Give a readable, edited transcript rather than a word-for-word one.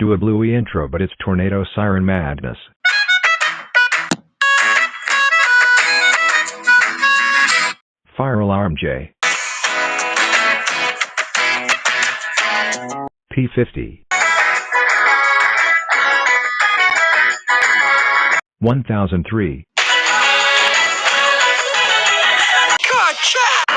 Do a bluey intro, but it's tornado siren madness. Fire alarm J. P50. 1003. Gotcha!